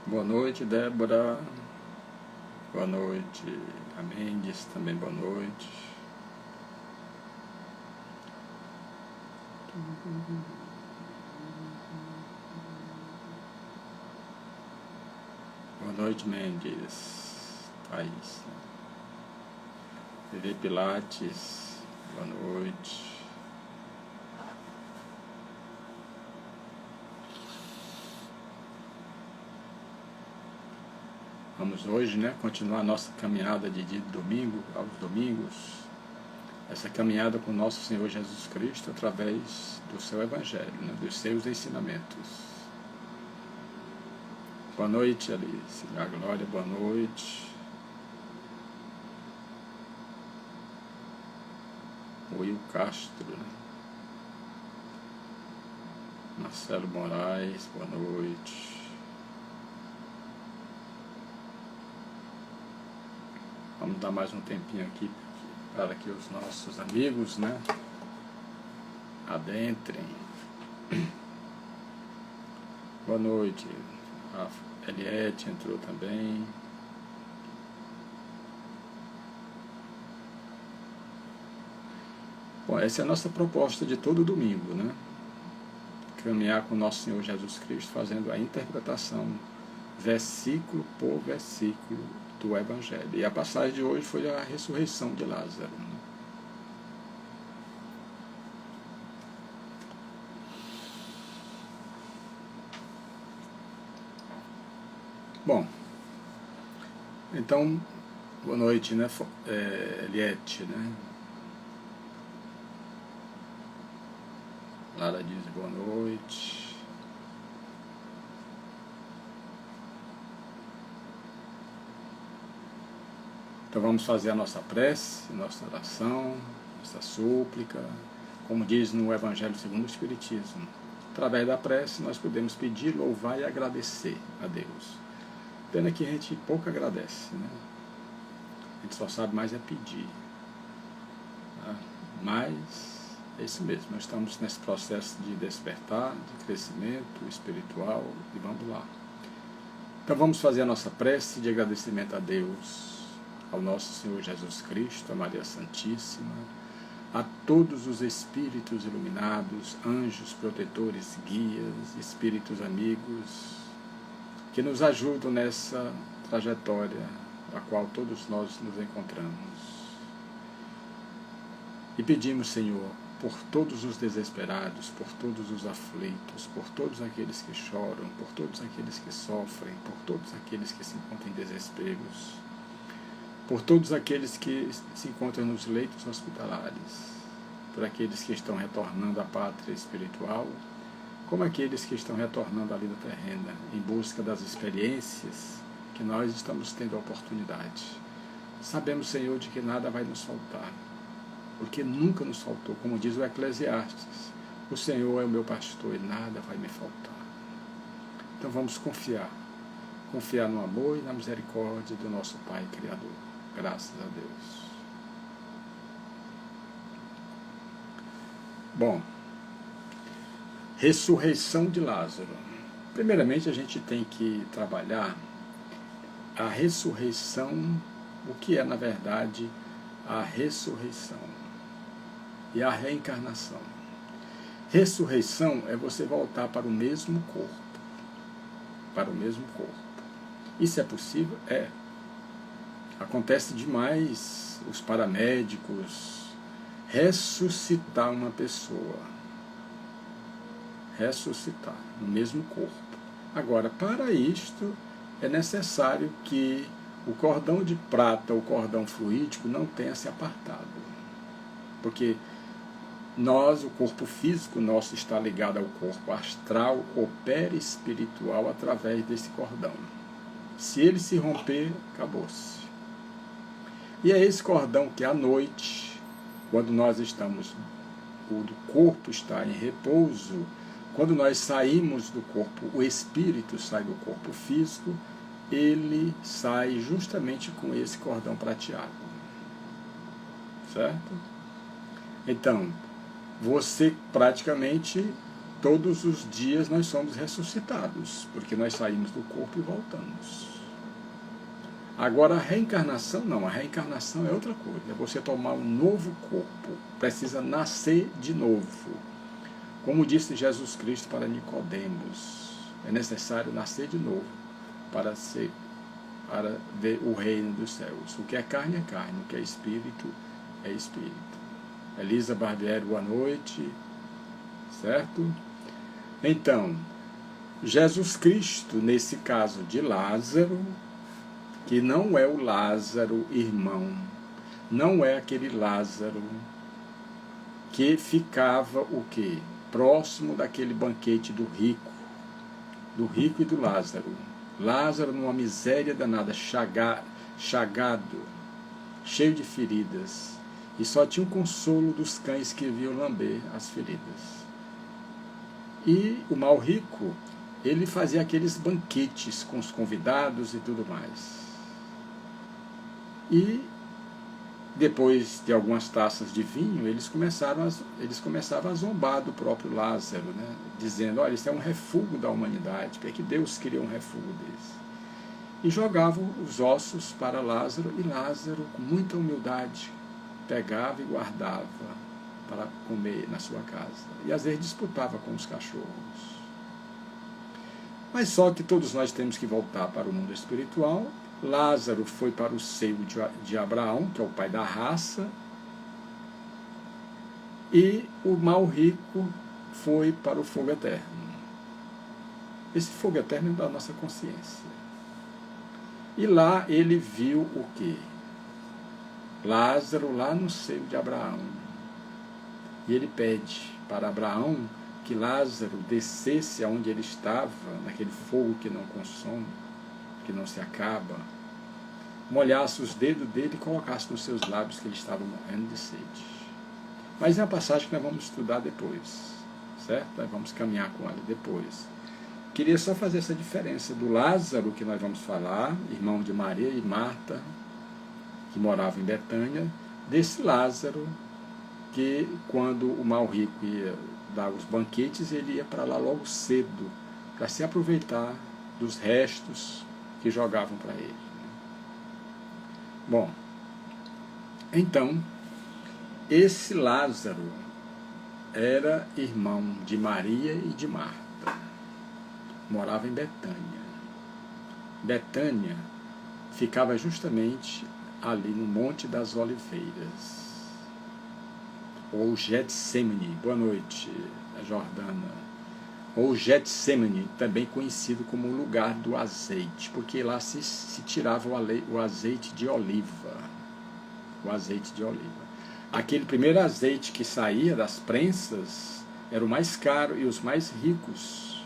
Boa noite, Débora. Boa noite, a Mendes também, boa noite. Boa noite, Mendes. Thaís. Vivi Pilates, boa noite. Vamos hoje, continuar a nossa caminhada de domingo aos domingos. Essa caminhada com o nosso Senhor Jesus Cristo através do seu Evangelho, dos seus ensinamentos. Boa noite, Alice. A Glória, boa noite. Will Castro. Marcelo Moraes, boa noite. Vamos dar mais um tempinho aqui para que os nossos amigos, adentrem. Boa noite. A Eliette entrou também. Bom, essa é a nossa proposta de todo domingo, Caminhar com o nosso Senhor Jesus Cristo, fazendo a interpretação, versículo por versículo, do Evangelho. E a passagem de hoje foi a ressurreição de Lázaro. Bom, então, boa noite, Eliette, Lara diz boa noite. Então vamos fazer a nossa prece, nossa oração, nossa súplica, como diz no Evangelho segundo o Espiritismo. Através da prece nós podemos pedir, louvar e agradecer a Deus. Pena que a gente pouco agradece, A gente só sabe mais é pedir. Mas é isso mesmo, nós estamos nesse processo de despertar, de crescimento espiritual, e vamos lá. Então vamos fazer a nossa prece de agradecimento a Deus, ao nosso Senhor Jesus Cristo, a Maria Santíssima, a todos os espíritos iluminados, anjos, protetores, guias, espíritos amigos, que nos ajudam nessa trajetória a qual todos nós nos encontramos. E pedimos, Senhor, por todos os desesperados, por todos os aflitos, por todos aqueles que choram, por todos aqueles que sofrem, por todos aqueles que se encontram em desesperos, por todos aqueles que se encontram nos leitos hospitalares, por aqueles que estão retornando à pátria espiritual, como aqueles que estão retornando à vida terrena, em busca das experiências que nós estamos tendo a oportunidade. Sabemos, Senhor, de que nada vai nos faltar, porque nunca nos faltou, como diz o Eclesiastes, o Senhor é o meu pastor e nada vai me faltar. Então vamos confiar no amor e na misericórdia do nosso Pai Criador. Graças a Deus. Bom, ressurreição de Lázaro. Primeiramente a gente tem que trabalhar a ressurreição, o que é na verdade a ressurreição e a reencarnação. Ressurreição é você voltar para o mesmo corpo. Para o mesmo corpo. Isso é possível? É. Acontece demais os paramédicos ressuscitar uma pessoa. Ressuscitar no mesmo corpo. Agora, para isto, é necessário que o cordão de prata, o cordão fluídico, não tenha se apartado. Porque nós, o corpo físico nosso está ligado ao corpo astral ou perispiritual através desse cordão. Se ele se romper, acabou-se. E é esse cordão que à noite, quando nós estamos, o corpo está em repouso, quando nós saímos do corpo, o espírito sai do corpo físico, ele sai justamente com esse cordão prateado. Certo? Então, você praticamente todos os dias nós somos ressuscitados, porque nós saímos do corpo e voltamos. Agora, a reencarnação não, a reencarnação é outra coisa, é você tomar um novo corpo, precisa nascer de novo. Como disse Jesus Cristo para Nicodemos, é necessário nascer de novo para ver o reino dos céus. O que é carne, o que é espírito, é espírito. Elisa Barbieri, boa noite, certo? Então, Jesus Cristo, nesse caso de Lázaro, que não é o Lázaro irmão, não é aquele Lázaro que ficava o quê? Próximo daquele banquete do rico e do Lázaro. Lázaro numa miséria danada, chagado, cheio de feridas, e só tinha o consolo dos cães que vinham lamber as feridas. E o mal rico, ele fazia aqueles banquetes com os convidados e tudo mais. E depois de algumas taças de vinho, eles começavam a zombar do próprio Lázaro, né? Dizendo, olha, isso é um refúgio da humanidade, porque Deus queria um refúgio desse. E jogavam os ossos para Lázaro, e Lázaro, com muita humildade, pegava e guardava para comer na sua casa. E às vezes disputava com os cachorros. Mas só que todos nós temos que voltar para o mundo espiritual. Lázaro foi para o seio de Abraão, que é o pai da raça, e o mal rico foi para o fogo eterno. Esse fogo eterno é da nossa consciência. E lá ele viu o quê? Lázaro lá no seio de Abraão. E ele pede para Abraão que Lázaro descesse aonde ele estava, naquele fogo que não consome, que não se acaba, molhasse os dedos dele e colocasse nos seus lábios, que ele estava morrendo de sede. Mas é uma passagem que nós vamos estudar depois, certo? Nós vamos caminhar com ela depois. Queria só fazer essa diferença do Lázaro, que nós vamos falar, irmão de Maria e Marta, que morava em Betânia, desse Lázaro, que quando o mal rico ia dar os banquetes, ele ia para lá logo cedo, para se aproveitar dos restos que jogavam para ele. Bom, então, esse Lázaro era irmão de Maria e de Marta. Morava em Betânia. Betânia ficava justamente ali no Monte das Oliveiras, ou Getsemane. Boa noite, Jordana. Ou Getsemane, também conhecido como o lugar do azeite, porque lá se tirava o azeite de oliva. O azeite de oliva. Aquele primeiro azeite que saía das prensas era o mais caro, e os mais ricos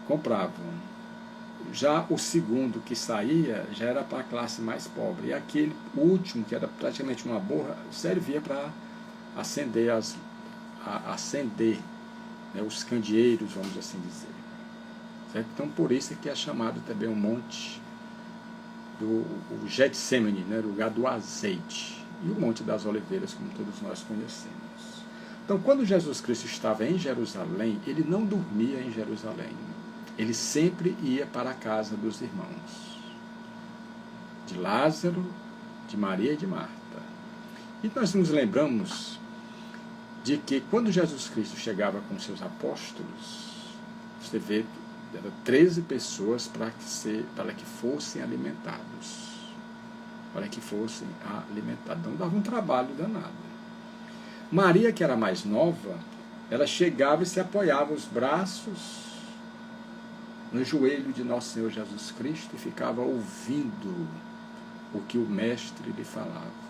compravam. Já o segundo que saía já era para a classe mais pobre. E aquele último, que era praticamente uma borra, servia para acender né, os candeeiros, vamos assim dizer. Certo? Então, por isso é que é chamado também o monte do Getsemane, né, lugar do azeite, e o Monte das Oliveiras, como todos nós conhecemos. Então, quando Jesus Cristo estava em Jerusalém, ele não dormia em Jerusalém. Ele sempre ia para a casa dos irmãos, de Lázaro, de Maria e de Marta. E nós nos lembramos de que quando Jesus Cristo chegava com seus apóstolos, você vê que eram 13 pessoas para que fossem alimentados. Para que fossem alimentados. Então dava um trabalho danado. Maria, que era mais nova, ela chegava e se apoiava os braços no joelho de nosso Senhor Jesus Cristo e ficava ouvindo o que o Mestre lhe falava.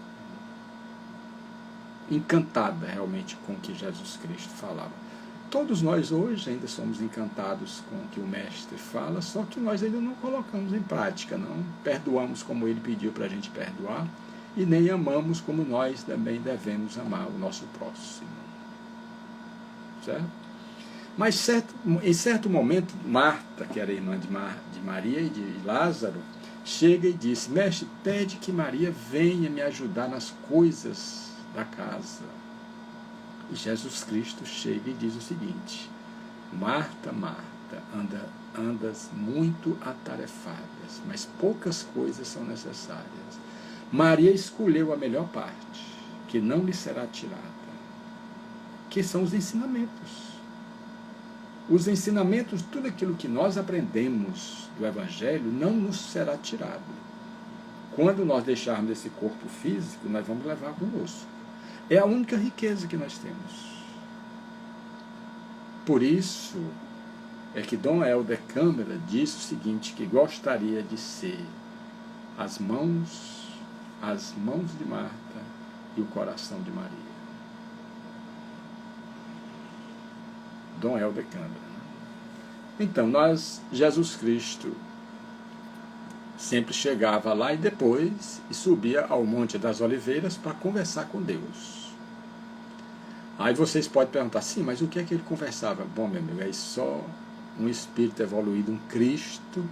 Encantada realmente com o que Jesus Cristo falava. Todos nós hoje ainda somos encantados com o que o Mestre fala, só que nós ainda não colocamos em prática, não perdoamos como ele pediu para a gente perdoar, e nem amamos como nós também devemos amar o nosso próximo. Certo? Mas em certo momento, Marta, que era irmã de Maria e de Lázaro, chega e diz: Mestre, pede que Maria venha me ajudar nas coisas da casa. E Jesus Cristo chega e diz o seguinte: Marta, Marta, andas muito atarefadas, mas poucas coisas são necessárias. Maria escolheu a melhor parte, que não lhe será tirada, que são os ensinamentos. Os ensinamentos, tudo aquilo que nós aprendemos do Evangelho, não nos será tirado. Quando nós deixarmos esse corpo físico, nós vamos levar conosco. É a única riqueza que nós temos. Por isso é que Dom Helder Câmara disse o seguinte, que gostaria de ser as mãos de Marta e o coração de Maria. Dom Helder Câmara. Então, Jesus Cristo sempre chegava lá e depois subia ao Monte das Oliveiras para conversar com Deus. Aí vocês podem perguntar, sim, mas o que é que ele conversava? Bom, meu amigo, é só um espírito evoluído, um Cristo,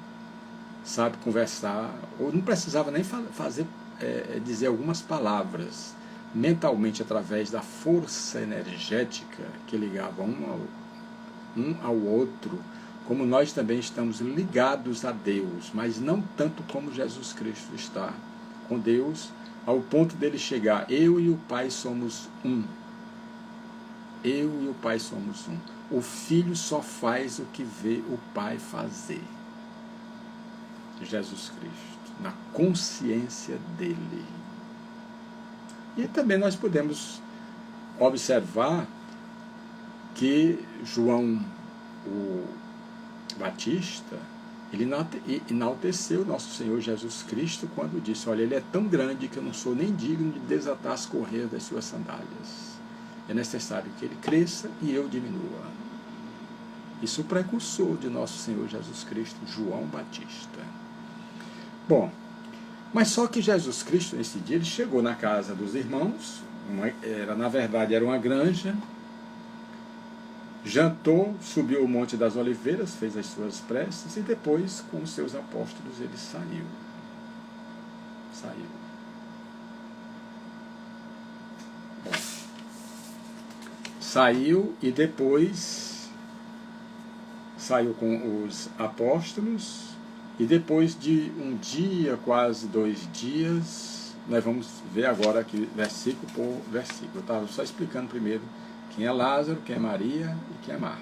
sabe conversar, ou não precisava nem dizer algumas palavras, mentalmente, através da força energética que ligava um ao outro, como nós também estamos ligados a Deus, mas não tanto como Jesus Cristo está com Deus, ao ponto dele chegar, eu e o Pai somos um. Eu e o Pai somos um. O Filho só faz o que vê o Pai fazer. Jesus Cristo, na consciência dele. E também nós podemos observar que João o Batista, ele enalteceu nosso Senhor Jesus Cristo quando disse, olha, ele é tão grande que eu não sou nem digno de desatar as correias das suas sandálias. É necessário que ele cresça e eu diminua. Isso é o precursor de nosso Senhor Jesus Cristo, João Batista. Bom, mas só que Jesus Cristo, nesse dia, ele chegou na casa dos irmãos, na verdade era uma granja, jantou, subiu o Monte das Oliveiras, fez as suas preces e depois, com os seus apóstolos, ele saiu. Bom, saiu e depois saiu com os apóstolos e depois de um dia, quase 2 dias, nós vamos ver agora aqui versículo por versículo. Eu estava só explicando primeiro quem é Lázaro, quem é Maria e quem é Marta.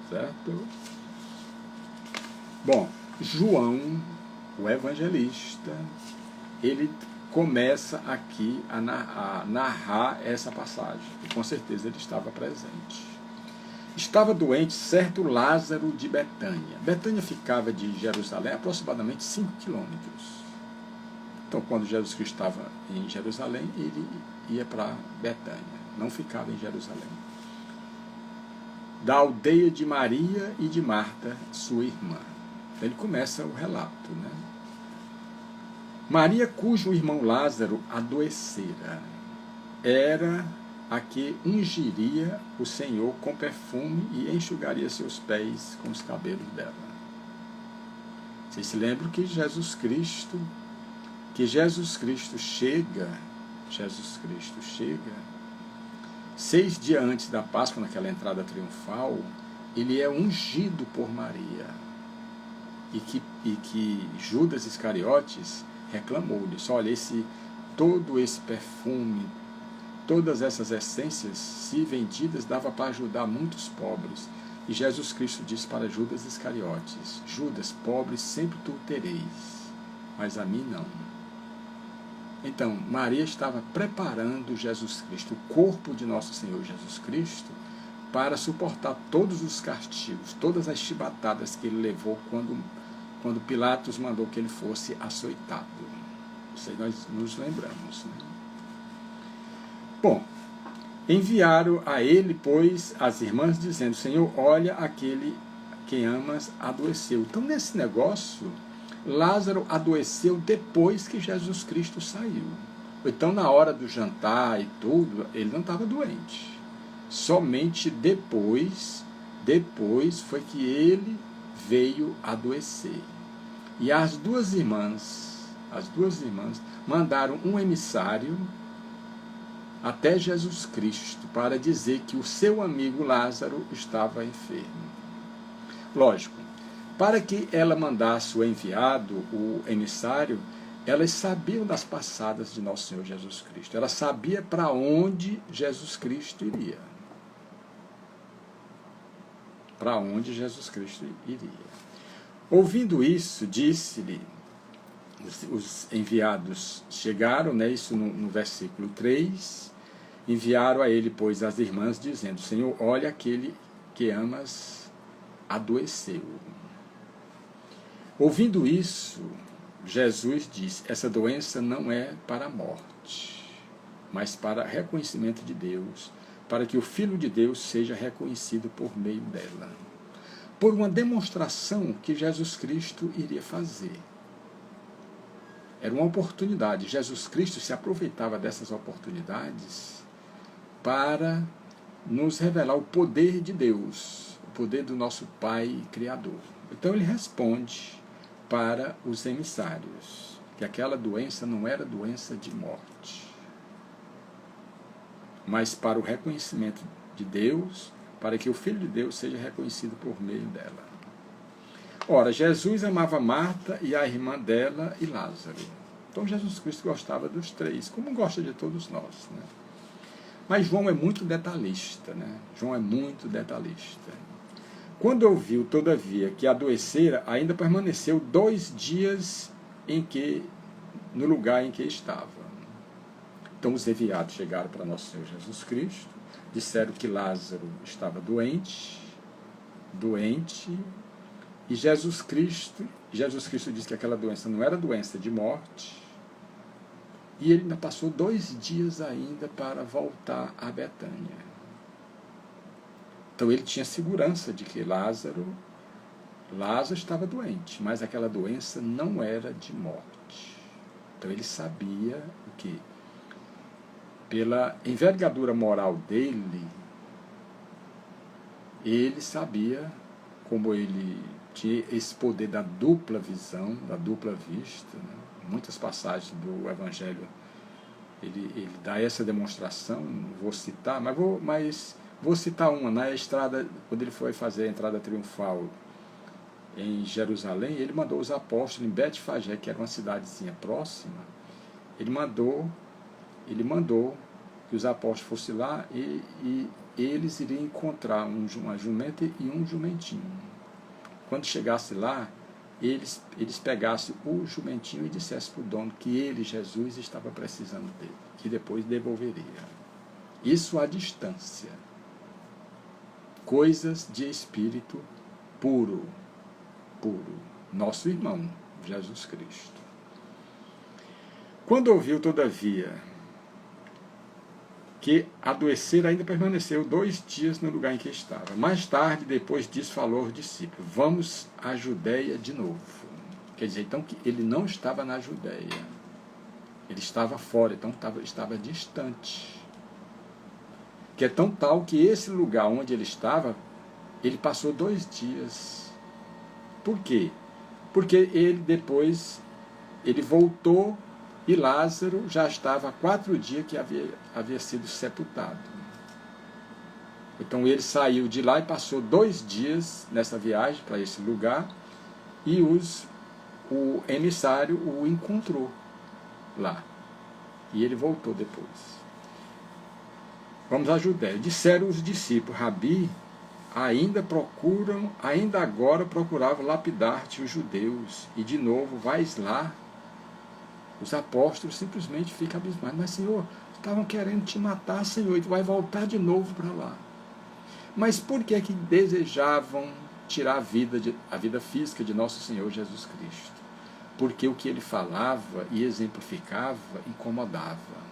Certo? Bom, João, o evangelista, ele começa aqui a narrar essa passagem. E com certeza ele estava presente. Estava doente certo Lázaro de Betânia. Betânia ficava de Jerusalém aproximadamente 5 quilômetros. Então, quando Jesus Cristo estava em Jerusalém, ele ia para Betânia. Não ficava em Jerusalém. Da aldeia de Maria e de Marta, sua irmã. Então, ele começa o relato, né? Maria, cujo irmão Lázaro adoecera, era a que ungiria o Senhor com perfume e enxugaria seus pés com os cabelos dela. Vocês se lembram que Jesus Cristo chega 6 dias antes da Páscoa, naquela entrada triunfal, ele é ungido por Maria. E que Judas Iscariotes reclamou, disse, olha, todo esse perfume, todas essas essências, se vendidas, dava para ajudar muitos pobres. E Jesus Cristo disse para Judas Iscariotes, Judas, pobres sempre tu tereis, mas a mim não. Então, Maria estava preparando Jesus Cristo, o corpo de nosso Senhor Jesus Cristo, para suportar todos os castigos, todas as chibatadas que ele levou quando Pilatos mandou que ele fosse açoitado. Isso aí nós nos lembramos, né? Bom, enviaram a ele, pois, as irmãs, dizendo, Senhor, olha, aquele que amas adoeceu. Então, nesse negócio, Lázaro adoeceu depois que Jesus Cristo saiu. Então, na hora do jantar e tudo, ele não estava doente. Somente depois foi que ele veio adoecer. E as duas irmãs mandaram um emissário até Jesus Cristo para dizer que o seu amigo Lázaro estava enfermo. Lógico, para que ela mandasse o enviado, o emissário, elas sabiam das passadas de nosso Senhor Jesus Cristo. Ela sabia para onde Jesus Cristo iria. Para onde Jesus Cristo iria. Ouvindo isso, disse-lhe, os enviados chegaram, né, isso no versículo 3, enviaram a ele, pois, as irmãs, dizendo, Senhor, olha, aquele que amas adoeceu. Ouvindo isso, Jesus disse, essa doença não é para a morte, mas para reconhecimento de Deus, para que o Filho de Deus seja reconhecido por meio dela. Por uma demonstração que Jesus Cristo iria fazer. Era uma oportunidade. Jesus Cristo se aproveitava dessas oportunidades para nos revelar o poder de Deus, o poder do nosso Pai Criador. Então ele responde para os emissários que aquela doença não era doença de morte, mas para o reconhecimento de Deus, para que o Filho de Deus seja reconhecido por meio dela. Ora, Jesus amava Marta e a irmã dela e Lázaro. Então Jesus Cristo gostava dos três, como gosta de todos nós, né? Mas João é muito detalhista, né? João é muito detalhista. Quando ouviu, todavia, que adoecera, ainda permaneceu 2 dias no lugar em que estava. Então os enviados chegaram para nosso Senhor Jesus Cristo, disseram que Lázaro estava doente, e Jesus Cristo disse que aquela doença não era doença de morte, e ele ainda passou 2 dias ainda para voltar a Betânia. Então ele tinha segurança de que Lázaro estava doente, mas aquela doença não era de morte. Então ele sabia o que? Pela envergadura moral dele, ele sabia, como ele tinha esse poder da dupla visão, da dupla vista, né? Muitas passagens do Evangelho ele dá essa demonstração, não vou citar, mas vou citar uma. Na estrada, quando ele foi fazer a entrada triunfal em Jerusalém, ele mandou os apóstolos em Betfagé, que era uma cidadezinha próxima, ele mandou que os apóstolos fossem lá e eles iriam encontrar uma jumenta e um jumentinho. Quando chegasse lá, eles pegassem o jumentinho e dissessem para o dono que ele, Jesus, estava precisando dele, que depois devolveria. Isso à distância. Coisas de espírito puro. Nosso irmão, Jesus Cristo. Quando ouviu, todavia, que adoecer, ainda permaneceu 2 dias no lugar em que estava. Mais tarde, depois disso, falou aos discípulos, vamos à Judéia de novo. Quer dizer, então, que ele não estava na Judéia. Ele estava fora, então estava distante. Que é tão tal que esse lugar onde ele estava, ele passou 2 dias. Por quê? Porque ele voltou e Lázaro já estava há 4 dias que havia sido sepultado. Então ele saiu de lá e passou 2 dias nessa viagem para esse lugar e o emissário o encontrou lá. E ele voltou depois. Vamos à Judéia. Disseram os discípulos, Rabi, ainda agora procuravam lapidar-te os judeus, e de novo vais lá. Os apóstolos simplesmente ficam abismados. Mas, Senhor, estavam querendo te matar, Senhor, e tu vai voltar de novo para lá. Mas por que desejavam tirar a vida física de nosso Senhor Jesus Cristo? Porque o que ele falava e exemplificava incomodava.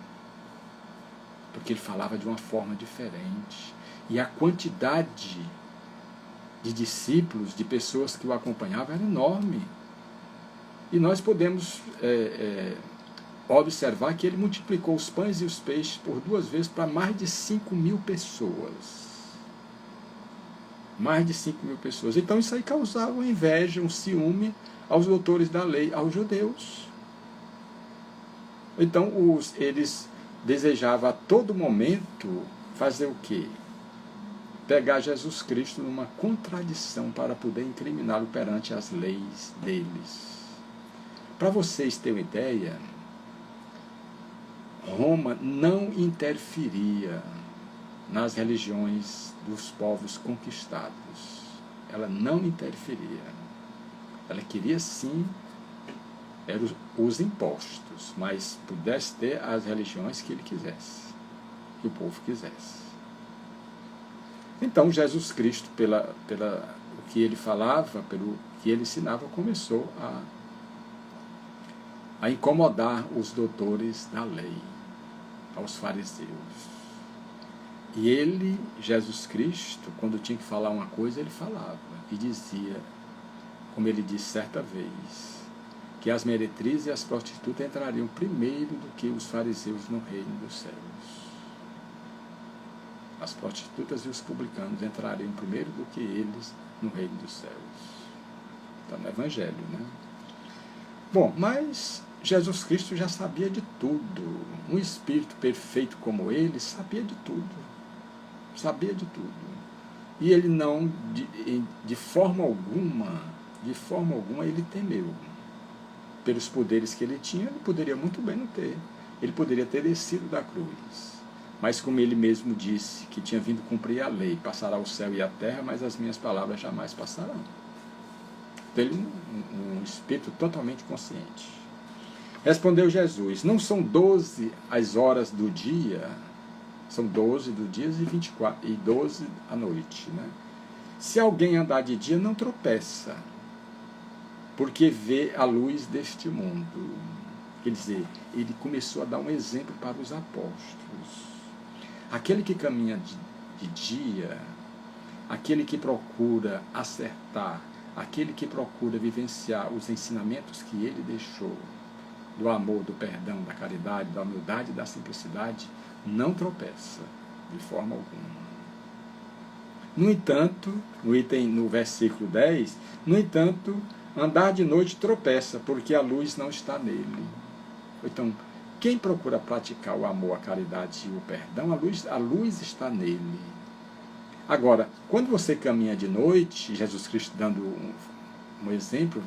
Porque ele falava de uma forma diferente. E a quantidade de discípulos, de pessoas que o acompanhavam, era enorme. E nós podemos observar que ele multiplicou os pães e os peixes por 2 vezes para mais de 5.000 pessoas. Mais de 5.000 pessoas. Então isso aí causava uma inveja, um ciúme aos doutores da lei, aos judeus. Então eles desejava a todo momento fazer o quê? Pegar Jesus Cristo numa contradição para poder incriminá-lo perante as leis deles. Para vocês terem uma ideia, Roma não interferia nas religiões dos povos conquistados. Ela não interferia. Ela queria sim os impostos, mas pudesse ter as religiões que ele quisesse, que o povo quisesse. Então Jesus Cristo, o que ele falava, pelo que ele ensinava, começou a incomodar os doutores da lei, aos fariseus. E ele, Jesus Cristo, quando tinha que falar uma coisa, ele falava e dizia, como ele disse certa vez, que as meretrizes e as prostitutas entrariam primeiro do que os fariseus no reino dos céus. As prostitutas e os publicanos entrariam primeiro do que eles no reino dos céus. Está no Evangelho, né? Bom, mas Jesus Cristo já sabia de tudo. Um espírito perfeito como ele sabia de tudo. Sabia de tudo. E ele não, de forma alguma, ele temeu. Pelos poderes que ele tinha, ele poderia muito bem não ter. Ele poderia ter descido da cruz. Mas como ele mesmo disse, que tinha vindo cumprir a lei, passará o céu e a terra, mas as minhas palavras jamais passarão. Então ele um espírito totalmente consciente. Respondeu Jesus, não são 12 as horas do dia, são 12 do dia e 12 à noite. Né? Se alguém andar de dia, não tropeça, porque vê a luz deste mundo. Quer dizer, ele começou a dar um exemplo para os apóstolos. Aquele que caminha de dia, aquele que procura acertar, aquele que procura vivenciar os ensinamentos que ele deixou, do amor, do perdão, da caridade, da humildade e da simplicidade, não tropeça de forma alguma. No entanto, no versículo 10, no entanto, andar de noite tropeça, porque a luz não está nele. Então, quem procura praticar o amor, a caridade e o perdão, a luz está nele. Agora, quando você caminha de noite, Jesus Cristo dando um exemplo,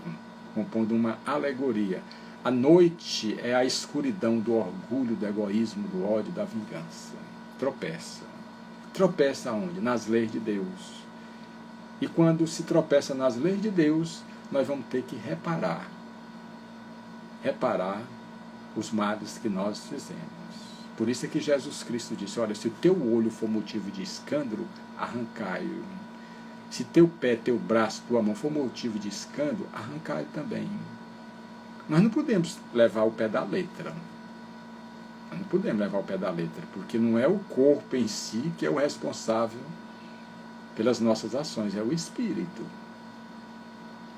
compondo uma alegoria, a noite é a escuridão do orgulho, do egoísmo, do ódio, da vingança. Tropeça. Tropeça onde? Nas leis de Deus. E quando se tropeça nas leis de Deus, nós vamos ter que reparar os males que nós fizemos. Por isso é que Jesus Cristo disse, olha, se o teu olho for motivo de escândalo, arrancai-o. Se teu pé, teu braço, tua mão for motivo de escândalo, arrancai-o também. Nós não podemos levar o pé da letra. Nós não podemos levar o pé da letra, porque não é o corpo em si que é o responsável pelas nossas ações, é o Espírito.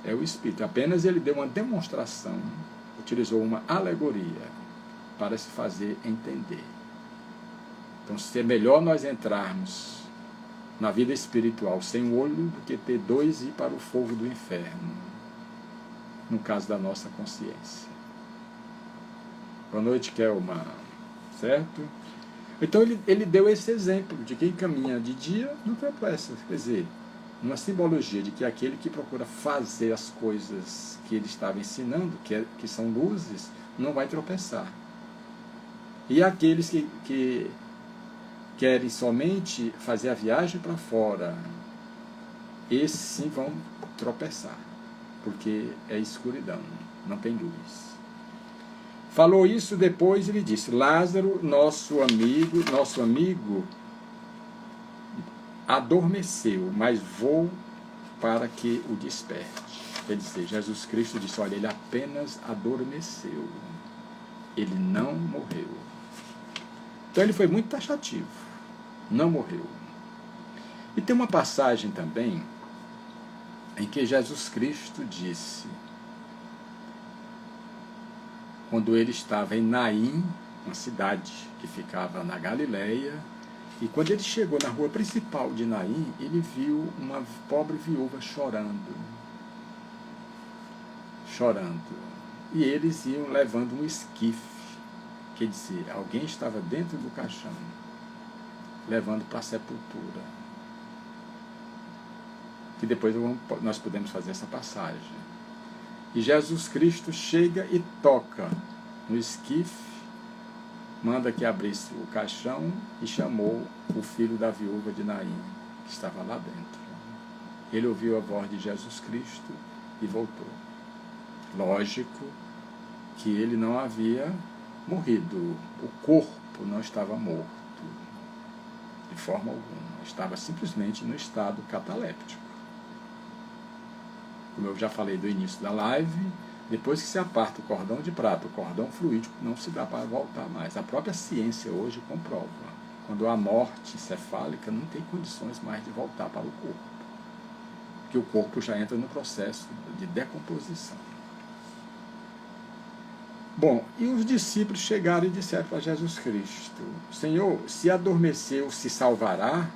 É o Espírito. Apenas ele deu uma demonstração, utilizou uma alegoria para se fazer entender. Então, se é melhor nós entrarmos na vida espiritual sem o olho do que ter dois e ir para o fogo do inferno, no caso da nossa consciência. Boa noite, Kelma. Certo? Então, ele deu esse exemplo de quem caminha de dia não tropeça. Quer dizer, uma simbologia de que aquele que procura fazer as coisas que ele estava ensinando, que são luzes, não vai tropeçar. E aqueles que querem somente fazer a viagem para fora, esses sim vão tropeçar, porque é escuridão, não tem luz. Falou isso depois, ele disse, Lázaro, nosso amigo, adormeceu, mas vou para que o desperte. Quer dizer, Jesus Cristo disse, olha, ele apenas adormeceu, ele não morreu. Então ele foi muito taxativo, não morreu. E tem uma passagem também em que Jesus Cristo disse, quando ele estava em Naim, uma cidade que ficava na Galileia, e quando ele chegou na rua principal de Naim, ele viu uma pobre viúva chorando. E eles iam levando um esquife, Quer dizer, alguém estava dentro do caixão, levando para a sepultura. Que depois nós podemos fazer essa passagem. E Jesus Cristo chega e toca no esquife, manda que abrisse o caixão e chamou o filho da viúva de Naim, que estava lá dentro. Ele ouviu a voz de Jesus Cristo e voltou. Lógico que ele não havia morrido, o corpo não estava morto, de forma alguma, estava simplesmente no estado cataléptico. Como eu já falei do início da live, depois que se aparta o cordão de prata, o cordão fluídico, não se dá para voltar mais. A própria ciência hoje comprova. Quando há morte encefálica, não tem condições mais de voltar para o corpo, porque o corpo já entra no processo de decomposição. Bom, e os discípulos chegaram e disseram para Jesus Cristo: Senhor, se adormeceu, se salvará?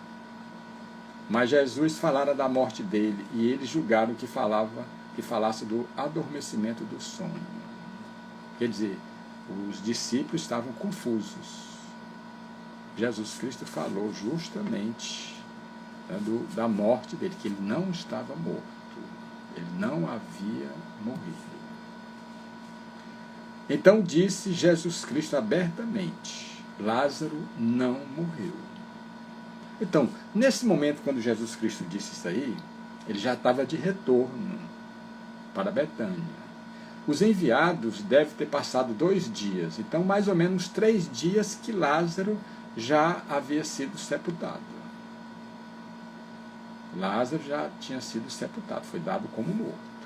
Mas Jesus falara da morte dele, e eles julgaram que falasse do adormecimento do sono. Quer dizer, os discípulos estavam confusos. Jesus Cristo falou justamente da morte dele, que ele não estava morto, ele não havia morrido. Então disse Jesus Cristo abertamente: Lázaro não morreu. Então, nesse momento, quando Jesus Cristo disse isso aí, ele já estava de retorno para Betânia. Os enviados devem ter passado 2 dias, então mais ou menos 3 dias que Lázaro já havia sido sepultado. Lázaro já tinha sido sepultado, foi dado como morto.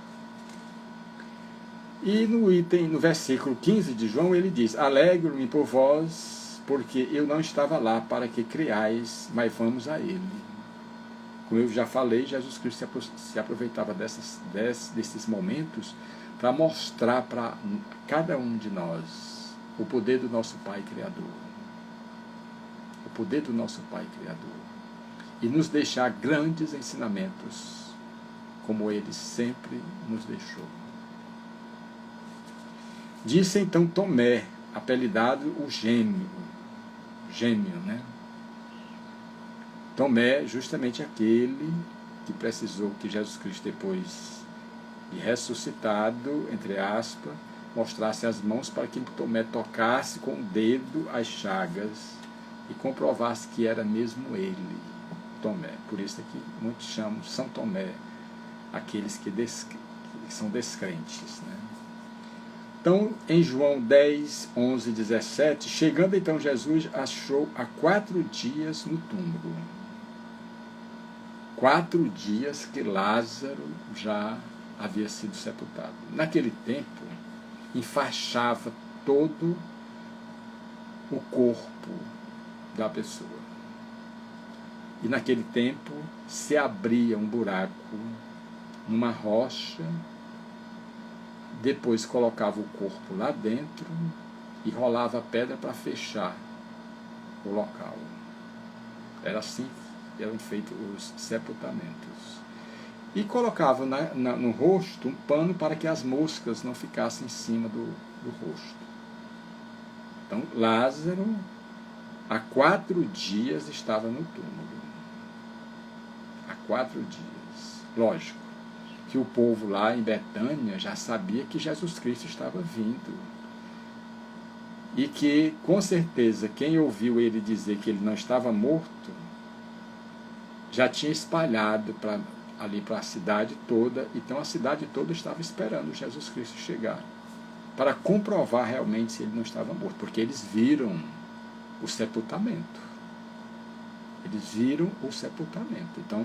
E no versículo 15 de João, ele diz: Alegro-me por vós, porque eu não estava lá para que creiais, mas vamos a ele. Como eu já falei, Jesus Cristo se aproveitava desses momentos para mostrar para cada um de nós o poder do nosso Pai Criador. O poder do nosso Pai Criador. E nos deixar grandes ensinamentos, como Ele sempre nos deixou. Disse então Tomé, apelidado o gêmeo, né? Tomé, justamente aquele que precisou que Jesus Cristo, depois de ressuscitado, entre aspas, mostrasse as mãos para que Tomé tocasse com o dedo as chagas e comprovasse que era mesmo ele, Tomé. Por isso é que muitos chamam São Tomé, aqueles que são descrentes, né? Então, em João 10, 11, 17, chegando então Jesus, achou há 4 dias no túmulo. 4 dias que Lázaro já havia sido sepultado. Naquele tempo, enfaixava todo o corpo da pessoa. E naquele tempo, se abria um buraco numa rocha, depois colocava o corpo lá dentro e rolava a pedra para fechar o local. Era assim que eram feitos os sepultamentos. E colocava no rosto um pano para que as moscas não ficassem em cima do rosto. Então, Lázaro, há 4 dias estava no túmulo. Há 4 dias. Lógico que o povo lá em Betânia já sabia que Jesus Cristo estava vindo. E que, com certeza, quem ouviu ele dizer que ele não estava morto, já tinha espalhado ali para a cidade toda. Então a cidade toda estava esperando Jesus Cristo chegar, para comprovar realmente se ele não estava morto, porque eles viram o sepultamento. Eles viram o sepultamento. Então,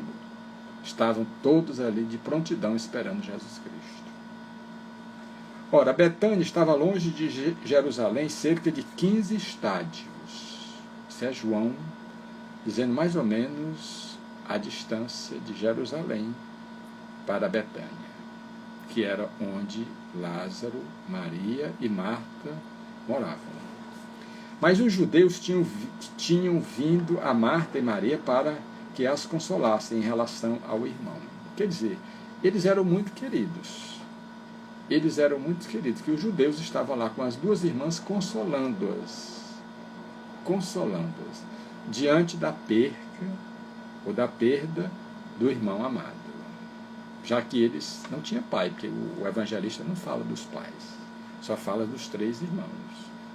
estavam todos ali de prontidão esperando Jesus Cristo. Ora, Betânia estava longe de Jerusalém, cerca de 15 estádios. Isso é João dizendo mais ou menos a distância de Jerusalém para Betânia, que era onde Lázaro, Maria e Marta moravam. Mas os judeus tinham vindo a Marta e Maria para que as consolassem em relação ao irmão. Quer dizer, eles eram muito queridos. eles eram muito queridos, que os judeus estavam lá com as duas irmãs consolando-as, diante da perca ou da perda do irmão amado, já que eles não tinham pai, porque o evangelista não fala dos pais, só fala dos 3 irmãos.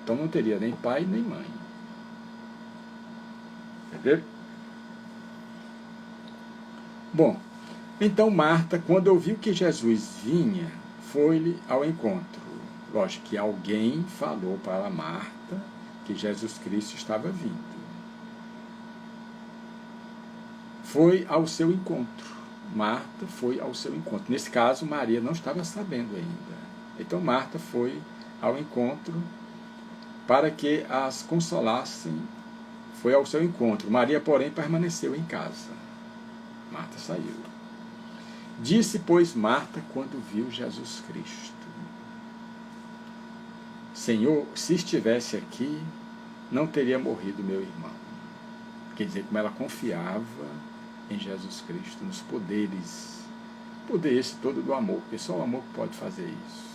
Então não teria nem pai nem mãe. Entendeu? Bom, então Marta, quando ouviu que Jesus vinha, foi-lhe ao encontro. Lógico que alguém falou para Marta que Jesus Cristo estava vindo. Foi ao seu encontro. Marta foi ao seu encontro. Nesse caso, Maria não estava sabendo ainda. Então Marta foi ao encontro para que as consolassem. Foi ao seu encontro. Maria, porém, permaneceu em casa. Marta saiu. Disse, pois, Marta, quando viu Jesus Cristo: Senhor, se estivesse aqui, não teria morrido meu irmão. Quer dizer, como ela confiava em Jesus Cristo, nos poderes, poder esse todo do amor, porque só o amor pode fazer isso.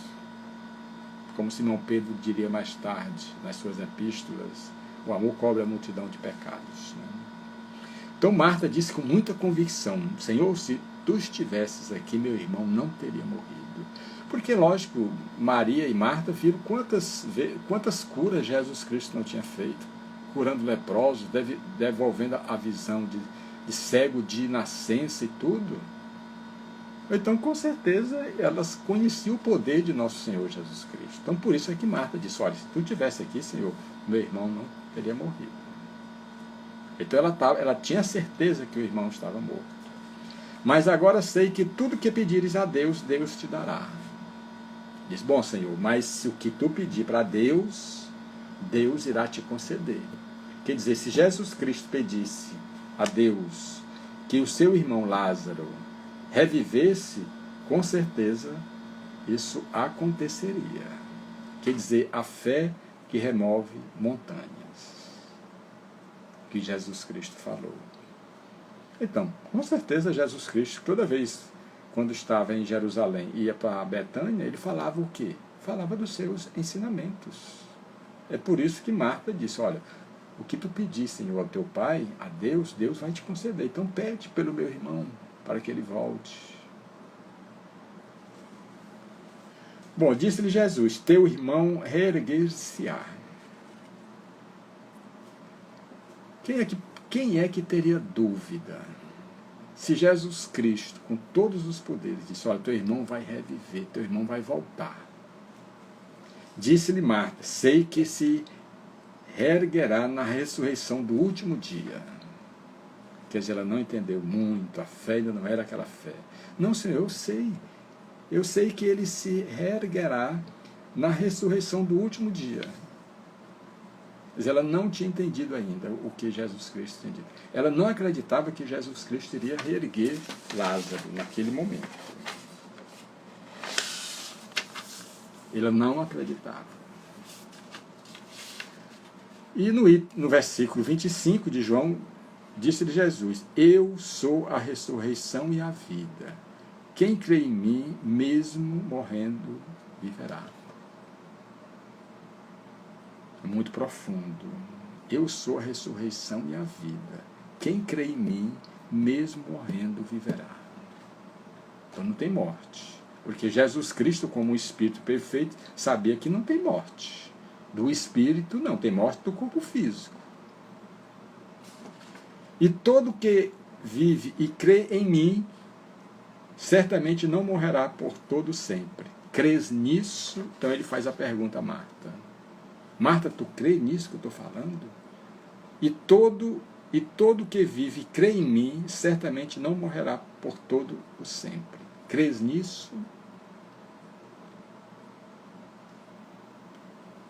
Como Simão Pedro diria mais tarde, nas suas epístolas, o amor cobre a multidão de pecados. Né? Então Marta disse com muita convicção: Senhor, se tu estivesses aqui, meu irmão não teria morrido. Porque, lógico, Maria e Marta viram quantas curas Jesus Cristo não tinha feito, curando leprosos, devolvendo a visão de cego de nascença e tudo. Então, com certeza, elas conheciam o poder de nosso Senhor Jesus Cristo. Então, por isso é que Marta disse: olha, se tu estivesse aqui, Senhor, meu irmão não teria morrido. Então, ela tinha certeza que o irmão estava morto. Mas agora sei que tudo que pedires a Deus, Deus te dará. Diz: bom, Senhor, mas se o que tu pedir para Deus, Deus irá te conceder. Quer dizer, se Jesus Cristo pedisse a Deus que o seu irmão Lázaro revivesse, com certeza isso aconteceria. Quer dizer, a fé que remove montanhas, que Jesus Cristo falou. Então, com certeza Jesus Cristo, toda vez quando estava em Jerusalém e ia para Betânia, ele falava o quê? Falava dos seus ensinamentos. É por isso que Marta disse: olha, o que tu pedir, Senhor, ao teu Pai, a Deus, Deus vai te conceder. Então pede pelo meu irmão, para que ele volte. Bom, disse-lhe Jesus: teu irmão reerguer-se-á. Quem é que teria dúvida? Se Jesus Cristo, com todos os poderes, disse: olha, teu irmão vai reviver, teu irmão vai voltar. Disse-lhe Marta: sei que se reerguerá na ressurreição do último dia. Quer dizer, ela não entendeu muito, a fé ainda não era aquela fé. Não, Senhor, eu sei que ele se reerguerá na ressurreição do último dia. Mas ela não tinha entendido ainda o que Jesus Cristo tinha dito. Ela não acreditava que Jesus Cristo iria reerguer Lázaro naquele momento. Ela não acreditava. E no versículo 25 de João, disse-lhe Jesus: eu sou a ressurreição e a vida. Quem crê em mim, mesmo morrendo, viverá. Muito profundo. Eu sou a ressurreição e a vida. Quem crê em mim, mesmo morrendo, viverá. Então não tem morte. Porque Jesus Cristo, como um Espírito perfeito, sabia que não tem morte. Do Espírito não, tem morte do corpo físico. E todo que vive e crê em mim, certamente não morrerá por todo sempre. Crês nisso? Então ele faz a pergunta a Marta. Marta, tu crê nisso que eu estou falando? E todo que vive e crê em mim, certamente não morrerá por todo o sempre. Crês nisso?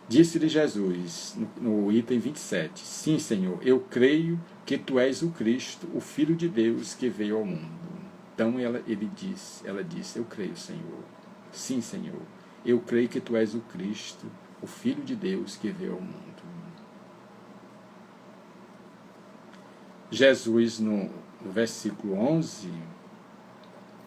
Disse-lhe Jesus, no item 27, sim, Senhor, eu creio que tu és o Cristo, o Filho de Deus que veio ao mundo. Então ela disse, eu creio, Senhor. Sim, Senhor, eu creio que tu és o Cristo, o Filho de Deus que veio ao mundo. Jesus, no versículo 11,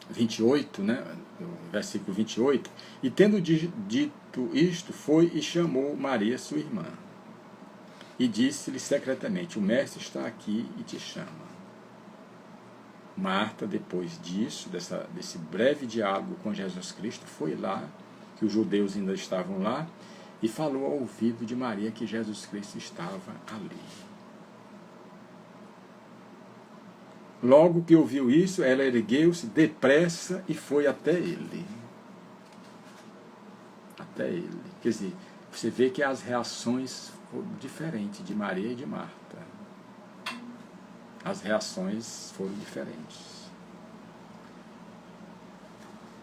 28, né, no versículo 28, e tendo dito isto, foi e chamou Maria, sua irmã, e disse-lhe secretamente: o mestre está aqui e te chama. Marta, depois disso, desse breve diálogo com Jesus Cristo, foi lá, que os judeus ainda estavam lá, e falou ao ouvido de Maria que Jesus Cristo estava ali. Logo que ouviu isso, ela ergueu-se depressa e foi até ele. Até ele. Quer dizer, você vê que as reações foram diferentes de Maria e de Marta. As reações foram diferentes.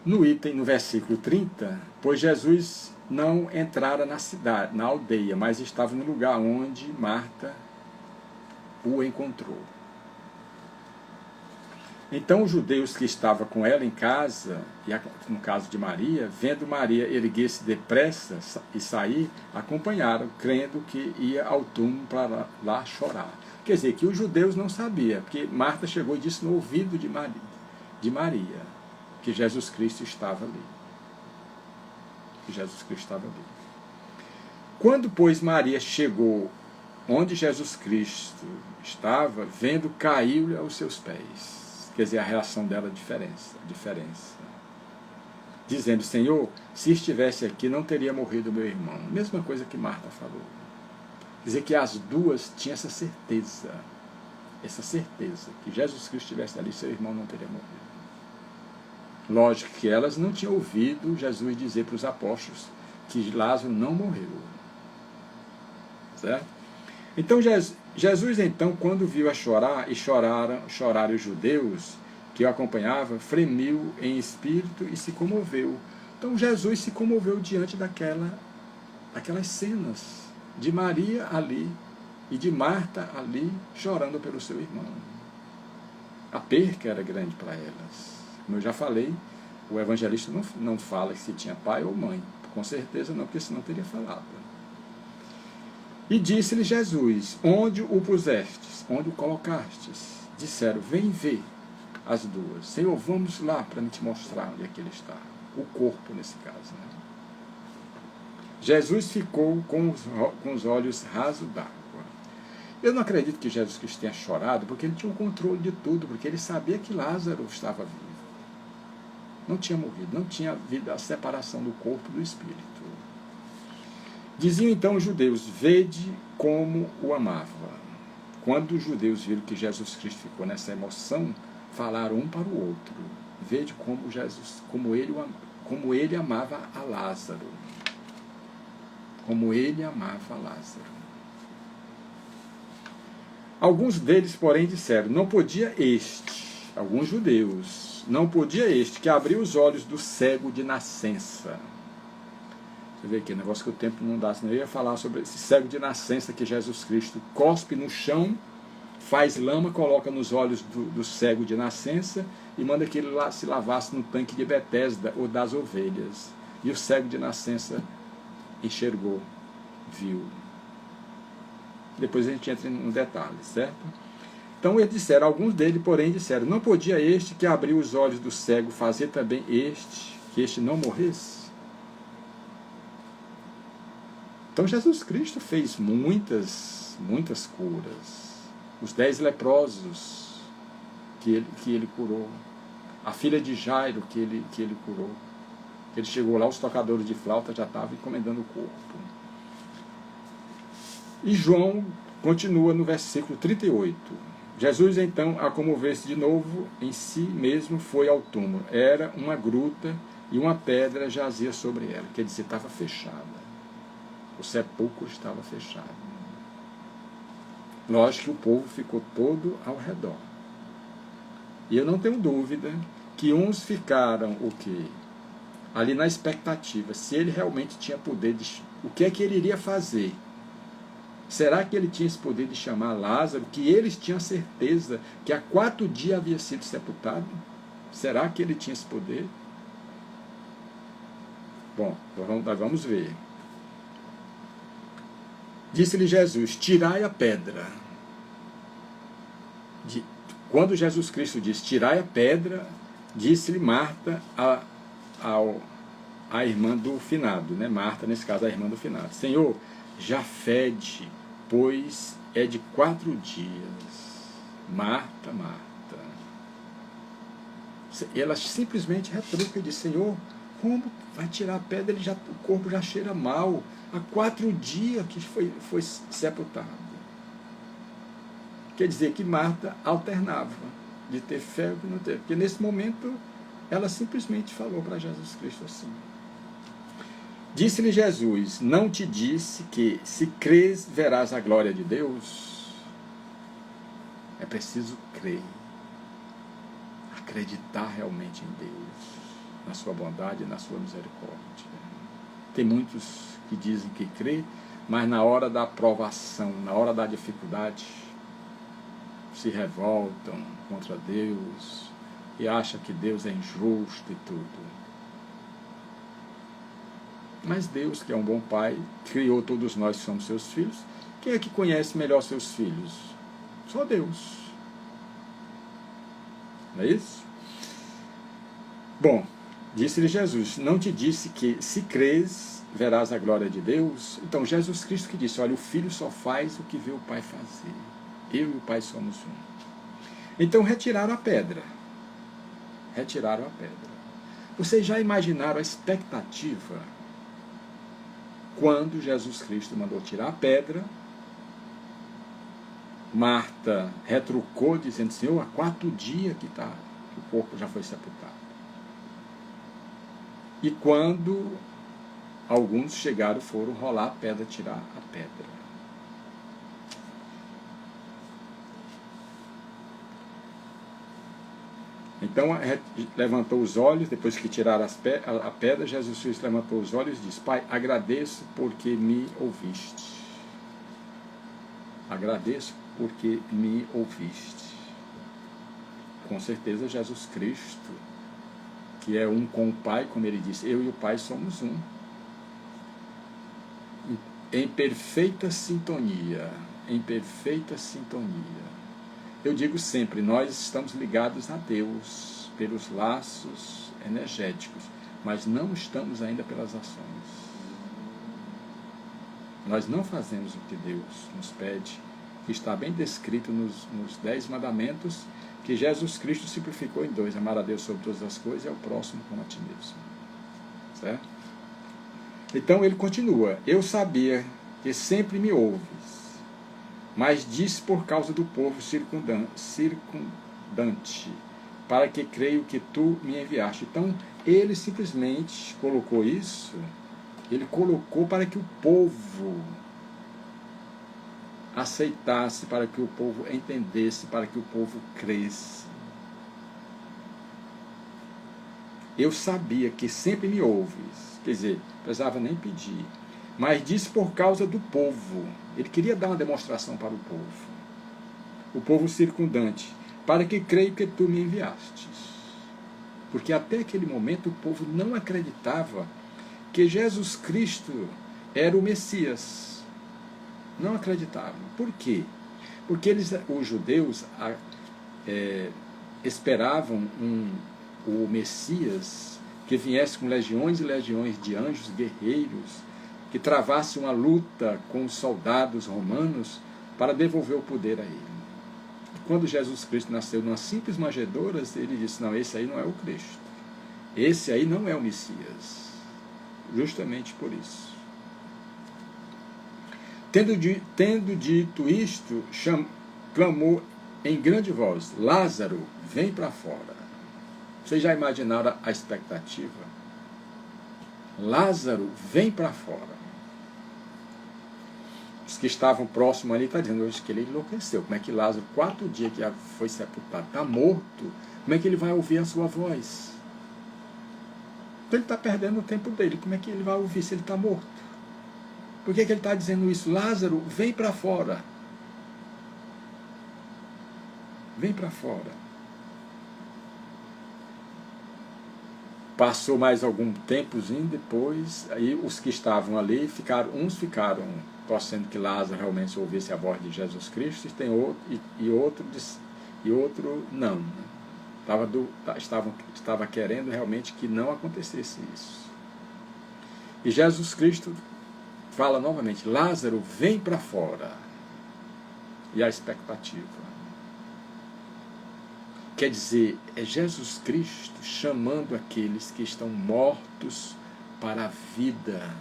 No versículo 30, pois Jesus não entrara na cidade, na aldeia, mas estava no lugar onde Marta o encontrou. Então os judeus que estavam com ela em casa, e no caso de Maria, vendo Maria erguer-se depressa e sair, acompanharam, crendo que ia ao túmulo para lá chorar. Quer dizer, que os judeus não sabiam, porque Marta chegou e disse no ouvido de Maria que Jesus Cristo estava ali. Que Jesus Cristo estava ali. Quando, pois, Maria chegou onde Jesus Cristo estava, vendo, caiu-lhe aos seus pés. Quer dizer, a reação dela é diferença. Dizendo: Senhor, se estivesse aqui, não teria morrido meu irmão. Mesma coisa que Marta falou. Quer dizer que as duas tinham essa certeza, que Jesus Cristo estivesse ali, seu irmão não teria morrido. Lógico que elas não tinham ouvido Jesus dizer para os apóstolos que Lázaro não morreu. Certo? Então Jesus, então, quando viu a chorar, e choraram os judeus que o acompanhavam, fremiu em espírito e se comoveu. Então Jesus se comoveu diante daquelas cenas de Maria ali e de Marta ali, chorando pelo seu irmão. A perca era grande para elas. Como eu já falei, o evangelista não fala se tinha pai ou mãe. Com certeza não, porque senão teria falado. E disse-lhe Jesus: onde o pusestes? Onde o colocastes? Disseram: vem ver as duas. Senhor, vamos lá para me te mostrar onde é que ele está. O corpo, nesse caso. Né? Jesus ficou com os olhos rasos d'água. Eu não acredito que Jesus Cristo tenha chorado, porque ele tinha o controle de tudo, porque ele sabia que Lázaro estava vivo. Não tinha morrido, não tinha havido a separação do corpo do espírito. Diziam então os judeus: vede como o amava. Quando os judeus viram que Jesus Cristo ficou nessa emoção, falaram um para o outro: vede como ele amava a Lázaro. Como ele amava a Lázaro. Alguns deles, porém, disseram: não podia alguns judeus, não podia que abriu os olhos do cego de nascença. Você vê aqui, negócio que o tempo não dá, senão eu ia falar sobre esse cego de nascença que Jesus Cristo cospe no chão, faz lama, coloca nos olhos do cego de nascença e manda que ele se lavasse no tanque de Betesda ou das ovelhas. E o cego de nascença enxergou, viu. Depois a gente entra no detalhe, certo? Então eles disseram, alguns deles, porém, disseram: não podia que abriu os olhos do cego fazer também que este não morresse? Então Jesus Cristo fez muitas curas. Os 10 leprosos que ele curou. A filha de Jairo que ele curou. Ele chegou lá, os tocadores de flauta já estavam encomendando o corpo. E João continua no versículo 38. Jesus então, a comover-se de novo em si mesmo, foi ao túmulo. Era uma gruta e uma pedra jazia sobre ela. Quer dizer, estava fechada. O sepulcro estava fechado. Lógico que o povo ficou todo ao redor. E eu não tenho dúvida que uns ficaram o quê? Ali na expectativa, se ele realmente tinha poder o que é que ele iria fazer? Será que ele tinha esse poder de chamar Lázaro, que eles tinham certeza que há 4 dias havia sido sepultado? Será que ele tinha esse poder? Bom, nós vamos ver. Disse-lhe Jesus: tirai a pedra. Quando Jesus Cristo disse: tirai a pedra, disse-lhe Marta, à irmã do finado, né? Marta, nesse caso, a irmã do finado. Senhor, já fede, pois é de 4 dias. Marta, Marta. Ela simplesmente retruca e diz, Senhor, como vai tirar a pedra? O corpo já cheira mal. Há 4 dias que foi sepultado. Quer dizer que Marta alternava de ter fé ou não ter. Porque nesse momento ela simplesmente falou para Jesus Cristo assim. Disse-lhe Jesus, não te disse que se crês verás a glória de Deus? É preciso crer. Acreditar realmente em Deus, na sua bondade e na sua misericórdia. Tem muitos que dizem que crê, mas na hora da provação, na hora da dificuldade, se revoltam contra Deus e acham que Deus é injusto e tudo. Mas Deus, que é um bom Pai, criou todos nós que somos seus filhos. Quem é que conhece melhor seus filhos? Só Deus. Não é isso? Bom, disse-lhe Jesus, não te disse que se crês, verás a glória de Deus? Então, Jesus Cristo que disse, olha, o Filho só faz o que vê o Pai fazer. Eu e o Pai somos um. Então, retiraram a pedra. Retiraram a pedra. Vocês já imaginaram a expectativa quando Jesus Cristo mandou tirar a pedra? Marta retrucou, dizendo, Senhor, há 4 dias que o corpo já foi sepultado. E quando alguns chegaram, foram rolar a pedra, tirar a pedra. Então, levantou os olhos, depois que tiraram a pedra, Jesus Cristo levantou os olhos e disse, Pai, agradeço porque me ouviste. Agradeço porque me ouviste. Com certeza, Jesus Cristo, que é um com o Pai, como ele disse, eu e o Pai somos um. Em perfeita sintonia. Em perfeita sintonia. Eu digo sempre, nós estamos ligados a Deus pelos laços energéticos, mas não estamos ainda pelas ações. Nós não fazemos o que Deus nos pede, que está bem descrito nos 10 mandamentos, que Jesus Cristo simplificou em 2, amar a Deus sobre todas as coisas e ao próximo como a ti mesmo. Certo? Então ele continua, eu sabia que sempre me ouves, mas disse por causa do povo circundante, para que creio que tu me enviaste. Então, ele simplesmente colocou isso, ele colocou para que o povo aceitasse, para que o povo entendesse, para que o povo cresce. Eu sabia que sempre me ouves, quer dizer, não precisava nem pedir, mas disse por causa do povo. Ele queria dar uma demonstração para o povo circundante, para que creio que tu me enviastes. Porque até aquele momento o povo não acreditava que Jesus Cristo era o Messias. Não acreditavam. Por quê? Porque os judeus esperavam o Messias que viesse com legiões e legiões de anjos guerreiros, que travasse uma luta com os soldados romanos para devolver o poder a ele. E quando Jesus Cristo nasceu numa simples manjedoura, ele disse, não, esse aí não é o Cristo. Esse aí não é o Messias. Justamente por isso. Tendo dito isto, clamou em grande voz, Lázaro, vem para fora. Vocês já imaginaram a expectativa? Lázaro, vem para fora. Os que estavam próximos ali estão dizendo que ele enlouqueceu. Como é que Lázaro, 4 dias que já foi sepultado, está morto? Como é que ele vai ouvir a sua voz? Então ele está perdendo o tempo dele. Como é que ele vai ouvir se ele está morto? Por que ele está dizendo isso? Lázaro, vem para fora. Vem para fora. Passou mais algum tempozinho depois, aí os que estavam ali, uns ficaram torcendo que Lázaro realmente ouvisse a voz de Jesus Cristo, e outro não. Estava querendo realmente que não acontecesse isso. E Jesus Cristo fala novamente: Lázaro, vem para fora. E a expectativa. Quer dizer, é Jesus Cristo chamando aqueles que estão mortos para a vida.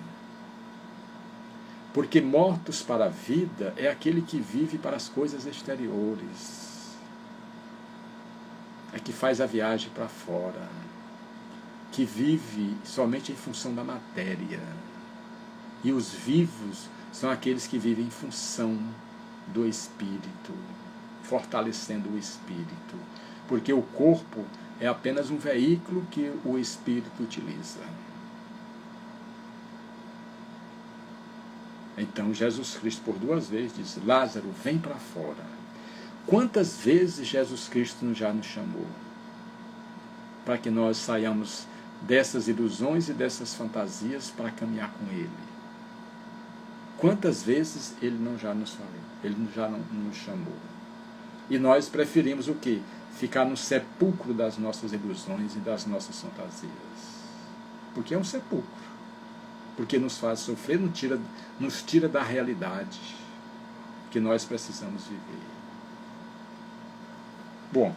Porque mortos para a vida é aquele que vive para as coisas exteriores. É que faz a viagem para fora. Que vive somente em função da matéria. E os vivos são aqueles que vivem em função do Espírito, fortalecendo o Espírito. Porque o corpo é apenas um veículo que o Espírito utiliza. Então Jesus Cristo por 2 vezes diz: Lázaro, vem para fora. Quantas vezes Jesus Cristo já nos chamou para que nós saiamos dessas ilusões e dessas fantasias para caminhar com Ele? Quantas vezes Ele não já nos falou? Ele já não nos chamou. E nós preferimos o quê? Ficar no sepulcro das nossas ilusões e das nossas fantasias. Porque é um sepulcro. Porque nos faz sofrer, nos tira da realidade que nós precisamos viver. Bom,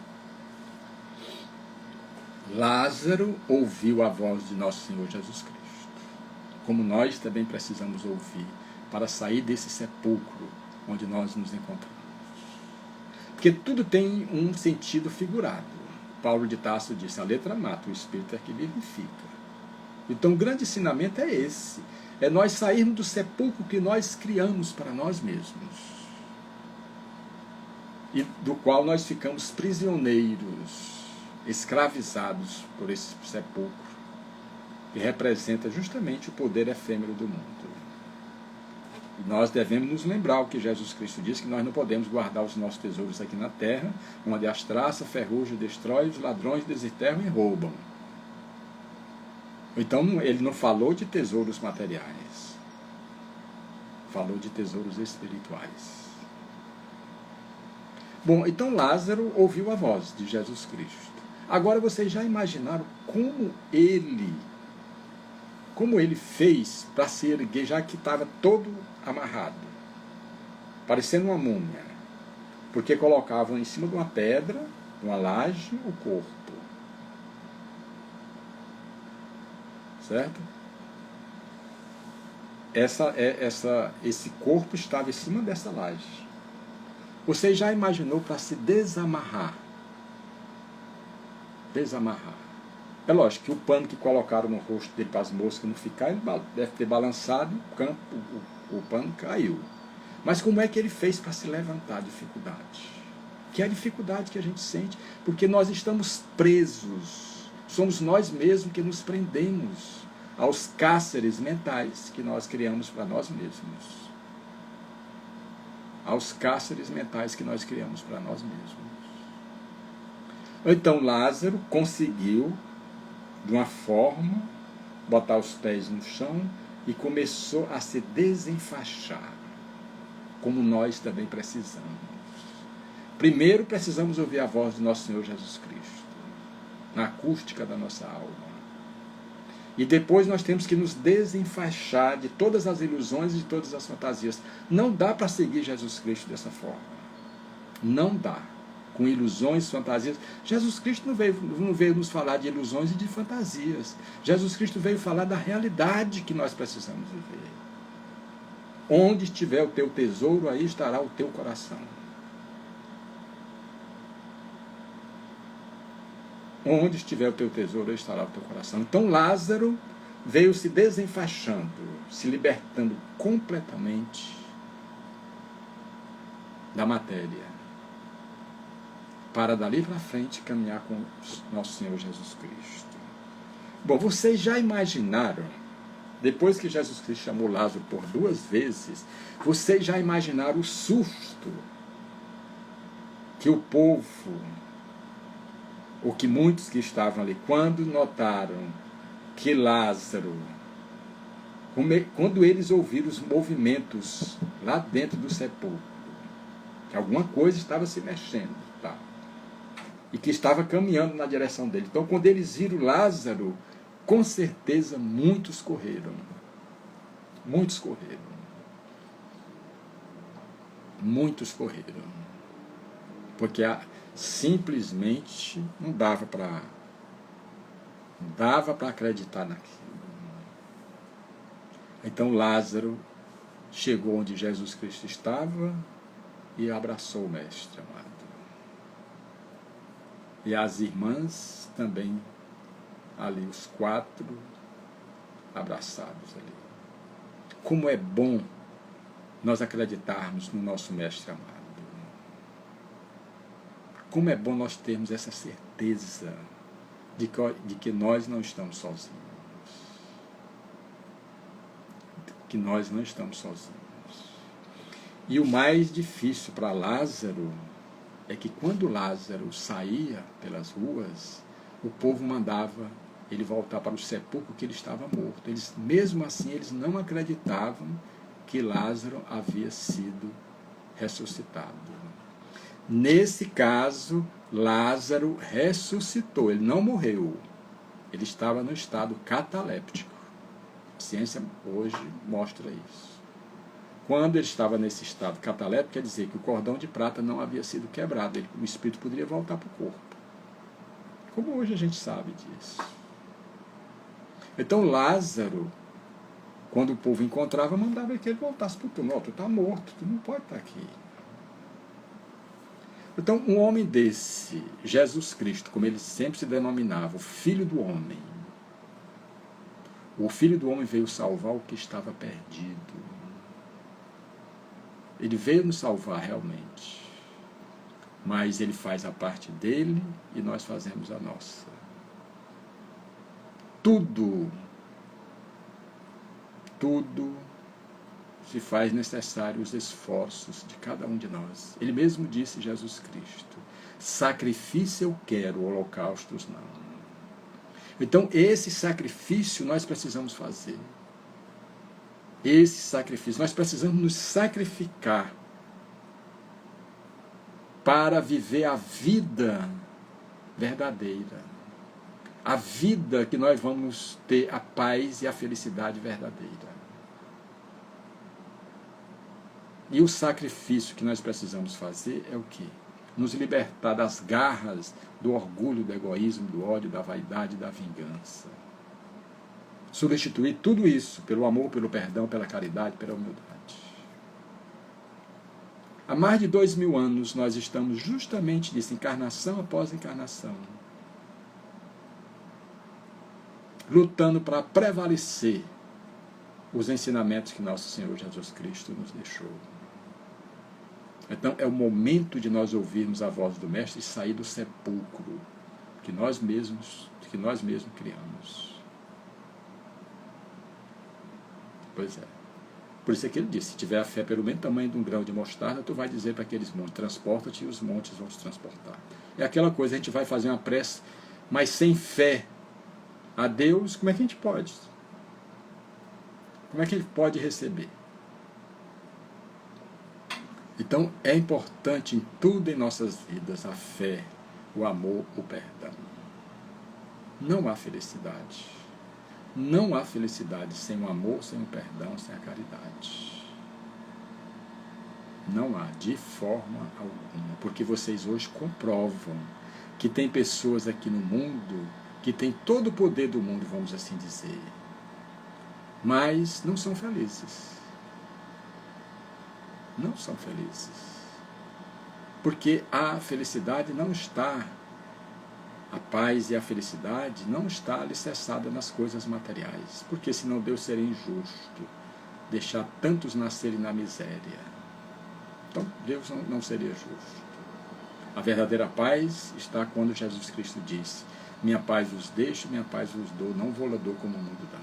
Lázaro ouviu a voz de nosso Senhor Jesus Cristo, como nós também precisamos ouvir para sair desse sepulcro onde nós nos encontramos. Porque tudo tem um sentido figurado. Paulo de Tarso disse: a letra mata, o Espírito é que vivifica. Então o grande ensinamento é esse. É nós sairmos do sepulcro que nós criamos para nós mesmos. E do qual nós ficamos prisioneiros, escravizados por esse sepulcro, que representa justamente o poder efêmero do mundo. E nós devemos nos lembrar o que Jesus Cristo disse, que nós não podemos guardar os nossos tesouros aqui na terra, onde as traças, ferrugem destroem, os ladrões desenterram e roubam. Então ele não falou de tesouros materiais, falou de tesouros espirituais. Bom, então Lázaro ouviu a voz de Jesus Cristo. Agora vocês já imaginaram como ele fez para se erguer, já que estava todo amarrado, parecendo uma múmia, porque colocavam em cima de uma pedra, uma laje, o corpo. Certo? Esse corpo estava em cima dessa laje. Você já imaginou para se desamarrar? Desamarrar. É lógico que o pano que colocaram no rosto dele para as moscas não ficar, ele deve ter balançado, o pano caiu. Mas como é que ele fez para se levantar? A dificuldade. Que é a dificuldade que a gente sente, porque nós estamos presos. Somos nós mesmos que nos prendemos aos cárceres mentais que nós criamos para nós mesmos. Aos cárceres mentais que nós criamos para nós mesmos. Então Lázaro conseguiu, de uma forma, botar os pés no chão e começou a se desenfaixar, como nós também precisamos. Primeiro precisamos ouvir a voz do nosso Senhor Jesus Cristo, na acústica da nossa alma. E depois nós temos que nos desenfaixar de todas as ilusões e de todas as fantasias. Não dá para seguir Jesus Cristo dessa forma. Não dá. Com ilusões, fantasias. Jesus Cristo não veio nos falar de ilusões e de fantasias. Jesus Cristo veio falar da realidade que nós precisamos viver. Onde estiver o teu tesouro, aí estará o teu coração. Onde estiver o teu tesouro, aí estará o teu coração. Então Lázaro veio se desenfaixando, se libertando completamente da matéria, para dali para frente caminhar com nosso Senhor Jesus Cristo. Bom, vocês já imaginaram, depois que Jesus Cristo chamou Lázaro por 2 vezes, vocês já imaginaram o susto que o povo, ou que muitos que estavam ali, quando notaram que Lázaro, quando eles ouviram os movimentos lá dentro do sepulcro, que alguma coisa estava se mexendo, tá? e que estava caminhando na direção dele. Então, quando eles viram Lázaro, com certeza muitos correram. Muitos correram. Muitos correram. Porque simplesmente não dava para acreditar naquilo. Então Lázaro chegou onde Jesus Cristo estava e abraçou o Mestre amado. E as irmãs também ali, os 4 abraçados ali. Como é bom nós acreditarmos no nosso Mestre amado. Como é bom nós termos essa certeza de que nós não estamos sozinhos. Que nós não estamos sozinhos. E o mais difícil para Lázaro é que quando Lázaro saía pelas ruas, o povo mandava ele voltar para o sepulcro que ele estava morto. Mesmo assim, eles não acreditavam que Lázaro havia sido ressuscitado. Nesse caso, Lázaro ressuscitou, ele não morreu. Ele estava no estado cataléptico. A ciência hoje mostra isso. Quando ele estava nesse estado cataléptico, quer dizer que o cordão de prata não havia sido quebrado, o espírito poderia voltar para o corpo. Como hoje a gente sabe disso. Então Lázaro, quando o povo encontrava, mandava que ele voltasse para o túmulo. Tu está morto, tu não pode estar aqui. Então, um homem desse, Jesus Cristo, como ele sempre se denominava, o Filho do Homem, o Filho do Homem veio salvar o que estava perdido. Ele veio nos salvar realmente, mas ele faz a parte dele e nós fazemos a nossa. Tudo se faz necessário os esforços de cada um de nós. Ele mesmo disse, Jesus Cristo, sacrifício eu quero, holocaustos não. Então, esse sacrifício nós precisamos fazer. Esse sacrifício, nós precisamos nos sacrificar para viver a vida verdadeira. A vida que nós vamos ter a paz e a felicidade verdadeira. E o sacrifício que nós precisamos fazer é o quê? Nos libertar das garras do orgulho, do egoísmo, do ódio, da vaidade, da vingança. Substituir tudo isso pelo amor, pelo perdão, pela caridade, pela humildade. Há mais de 2000 anos nós estamos justamente nisso, encarnação após encarnação, lutando para prevalecer os ensinamentos que nosso Senhor Jesus Cristo nos deixou. Então é o momento de nós ouvirmos a voz do Mestre e sair do sepulcro que nós mesmos criamos. Pois é. Por isso é que ele disse, se tiver a fé pelo mesmo tamanho de um grão de mostarda, tu vai dizer para aqueles montes, transporta-te e os montes vão se transportar. É aquela coisa, a gente vai fazer uma prece, mas sem fé a Deus, como é que a gente pode? Como é que ele pode receber? Então, é importante em tudo em nossas vidas a fé, o amor, o perdão. Não há felicidade. Não há felicidade sem o amor, sem o perdão, sem a caridade. Não há, de forma alguma. Porque vocês hoje comprovam que tem pessoas aqui no mundo que têm todo o poder do mundo, vamos assim dizer, mas não são felizes. Não são felizes. Porque a felicidade não está, a paz e a felicidade não está alicerçada nas coisas materiais. Porque senão Deus seria injusto deixar tantos nascerem na miséria. Então Deus não seria justo. A verdadeira paz está quando Jesus Cristo disse, minha paz vos deixo, minha paz vos dou, não vou-la dou como o mundo dá.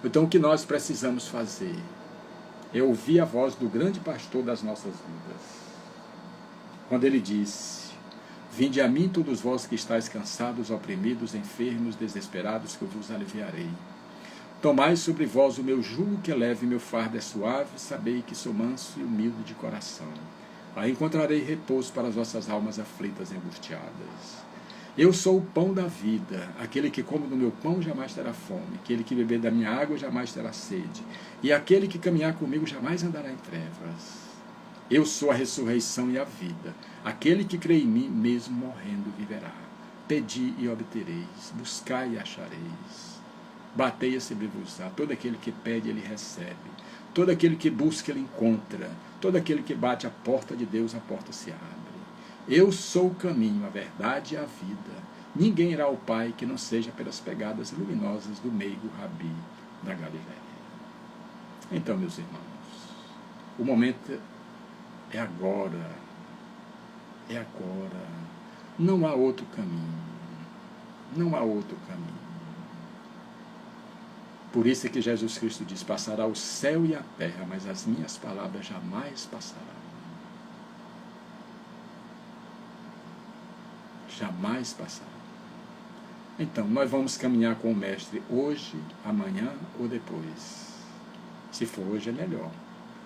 Então o que nós precisamos fazer? É ouvir a voz do grande pastor das nossas vidas. Quando ele disse, vinde a mim todos vós que estáis cansados, oprimidos, enfermos, desesperados, que eu vos aliviarei. Tomai sobre vós o meu jugo que é leve, meu fardo é suave, sabei que sou manso e humilde de coração. Aí encontrarei repouso para as vossas almas aflitas e angustiadas. Eu sou o pão da vida. Aquele que come do meu pão jamais terá fome. Aquele que beber da minha água jamais terá sede. E aquele que caminhar comigo jamais andará em trevas. Eu sou a ressurreição e a vida. Aquele que crê em mim, mesmo morrendo, viverá. Pedi e obtereis. Buscai e achareis. Batei e se-vos-á. Todo aquele que pede, ele recebe. Todo aquele que busca, ele encontra. Todo aquele que bate a porta de Deus, a porta se abre. Eu sou o caminho, a verdade e a vida. Ninguém irá ao Pai que não seja pelas pegadas luminosas do meigo Rabi da Galileia. Então, meus irmãos, o momento é agora. É agora. Não há outro caminho. Não há outro caminho. Por isso é que Jesus Cristo diz: passará o céu e a terra, mas as minhas palavras jamais passarão. Jamais passarão. Então, nós vamos caminhar com o Mestre hoje, amanhã ou depois. Se for hoje, é melhor.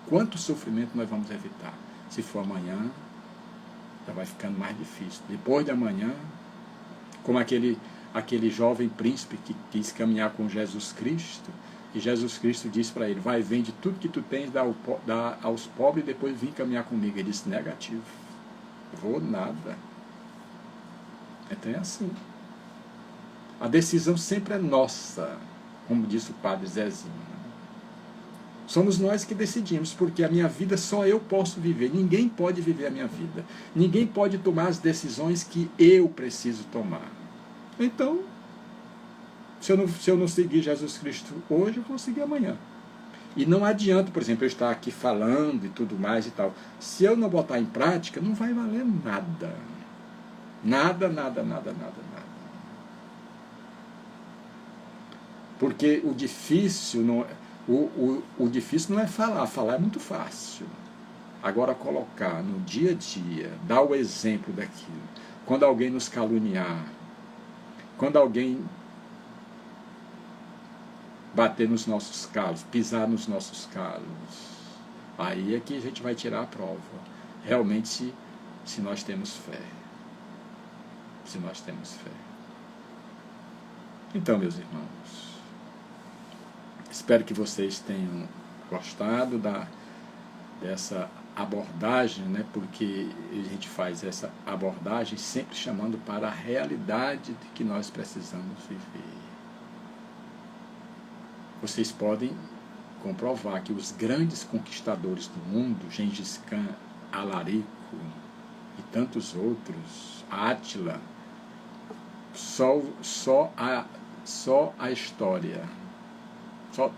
Quanto sofrimento nós vamos evitar? Se for amanhã, já vai ficando mais difícil. Depois de amanhã, como aquele jovem príncipe que quis caminhar com Jesus Cristo, e Jesus Cristo disse para ele: vai, vende tudo que tu tens, dá aos pobres e depois vem caminhar comigo. Ele disse: negativo, vou nada. Então é assim. A decisão sempre é nossa, como disse o padre Zezinho. Somos nós que decidimos, porque a minha vida só eu posso viver. Ninguém pode viver a minha vida. Ninguém pode tomar as decisões que eu preciso tomar. Então, se eu não seguir Jesus Cristo hoje, eu vou seguir amanhã. E não adianta, por exemplo, eu estar aqui falando e tudo mais e tal. Se eu não botar em prática, não vai valer nada. Nada, nada, nada, nada, nada. Porque o difícil não é falar. Falar é muito fácil. Agora, colocar no dia a dia, dar o exemplo daquilo. Quando alguém nos caluniar, quando alguém bater nos nossos calos, pisar nos nossos calos, aí é que a gente vai tirar a prova. Realmente, se nós temos fé. Se nós temos fé. Então, meus irmãos, espero que vocês tenham gostado dessa abordagem, né? Porque a gente faz essa abordagem sempre chamando para a realidade de que nós precisamos viver. Vocês podem comprovar que os grandes conquistadores do mundo, Gengis Khan, Alarico e tantos outros, Átila, só a história.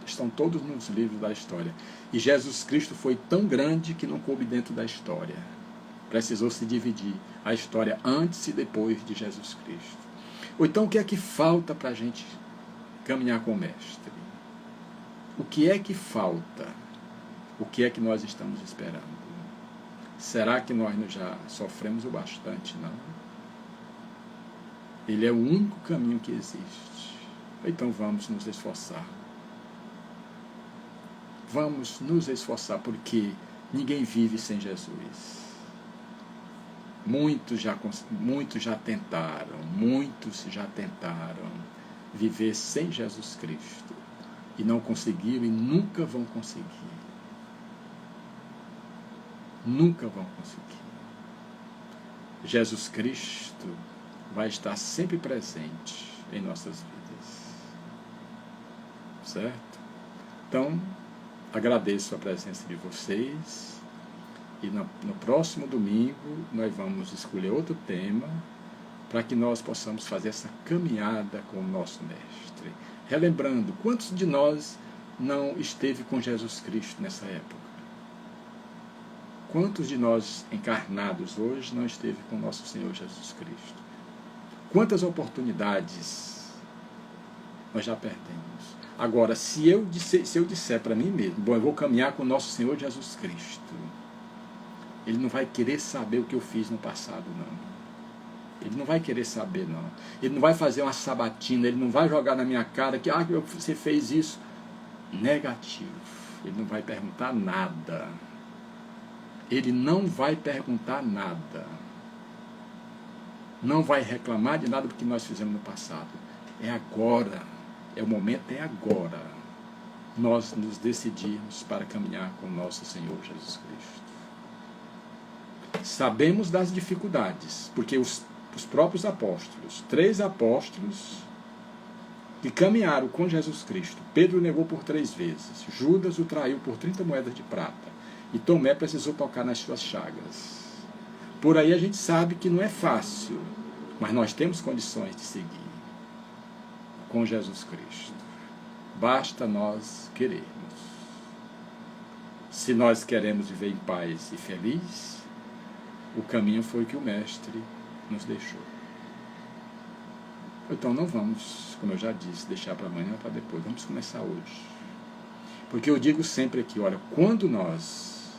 Estão todos nos livros da história. E Jesus Cristo foi tão grande que não coube dentro da história. Precisou se dividir a história antes e depois de Jesus Cristo. Ou então, o que é que falta para a gente caminhar com o Mestre? O que é que falta? O que é que nós estamos esperando? Será que nós já sofremos o bastante? Não. Ele é o único caminho que existe. Então vamos nos esforçar. Vamos nos esforçar, porque ninguém vive sem Jesus. Muitos já tentaram viver sem Jesus Cristo. E não conseguiram e nunca vão conseguir. Nunca vão conseguir. Jesus Cristo vai estar sempre presente em nossas vidas. Certo? Então, agradeço a presença de vocês. E no próximo domingo nós vamos escolher outro tema para que nós possamos fazer essa caminhada com o nosso Mestre. Relembrando, quantos de nós não esteve com Jesus Cristo nessa época? Quantos de nós encarnados hoje não esteve com nosso Senhor Jesus Cristo? Quantas oportunidades nós já perdemos? Agora, se eu disser para mim mesmo, bom, eu vou caminhar com nosso Senhor Jesus Cristo, Ele não vai querer saber o que eu fiz no passado, não. Ele não vai querer saber, não. Ele não vai fazer uma sabatina, ele não vai jogar na minha cara que você fez isso. Negativo. Ele não vai perguntar nada. Ele não vai perguntar nada. Não vai reclamar de nada do que nós fizemos no passado. É agora. O momento é agora. Nós nos decidirmos para caminhar com nosso Senhor Jesus Cristo. Sabemos das dificuldades, porque os próprios apóstolos, 3 apóstolos que caminharam com Jesus Cristo, Pedro o negou por 3 vezes, Judas o traiu por 30 moedas de prata, e Tomé precisou tocar nas suas chagas. Por aí a gente sabe que não é fácil, mas nós temos condições de seguir com Jesus Cristo. Basta nós querermos. Se nós queremos viver em paz e feliz, o caminho foi o que o Mestre nos deixou. Então não vamos, como eu já disse, deixar para amanhã ou para depois. Vamos começar hoje. Porque eu digo sempre aqui, olha, quando nós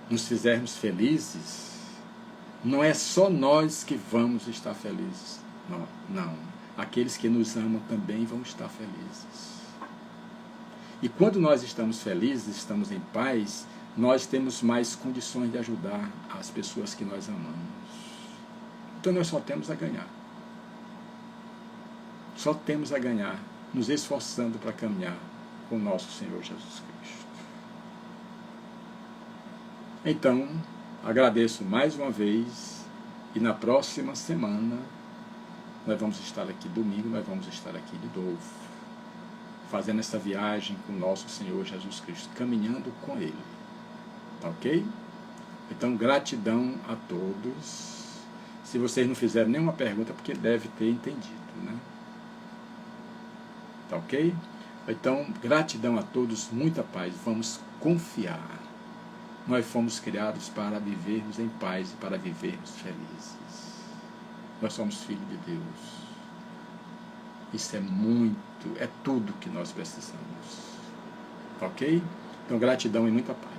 nos fizermos felizes, não é só nós que vamos estar felizes. Não. Aqueles que nos amam também vão estar felizes. E quando nós estamos felizes, estamos em paz, nós temos mais condições de ajudar as pessoas que nós amamos. Então nós só temos a ganhar. Só temos a ganhar, nos esforçando para caminhar com o nosso Senhor Jesus Cristo. Então, agradeço mais uma vez, e na próxima semana, nós vamos estar aqui, domingo, nós vamos estar aqui de novo, fazendo essa viagem com o nosso Senhor Jesus Cristo, caminhando com Ele. Tá ok? Então, gratidão a todos. Se vocês não fizeram nenhuma pergunta, porque deve ter entendido, né? Tá ok? Então, gratidão a todos, muita paz. Vamos confiar. Nós fomos criados para vivermos em paz e para vivermos felizes. Nós somos filhos de Deus. Isso é tudo que nós precisamos. Ok? Então, gratidão e muita paz.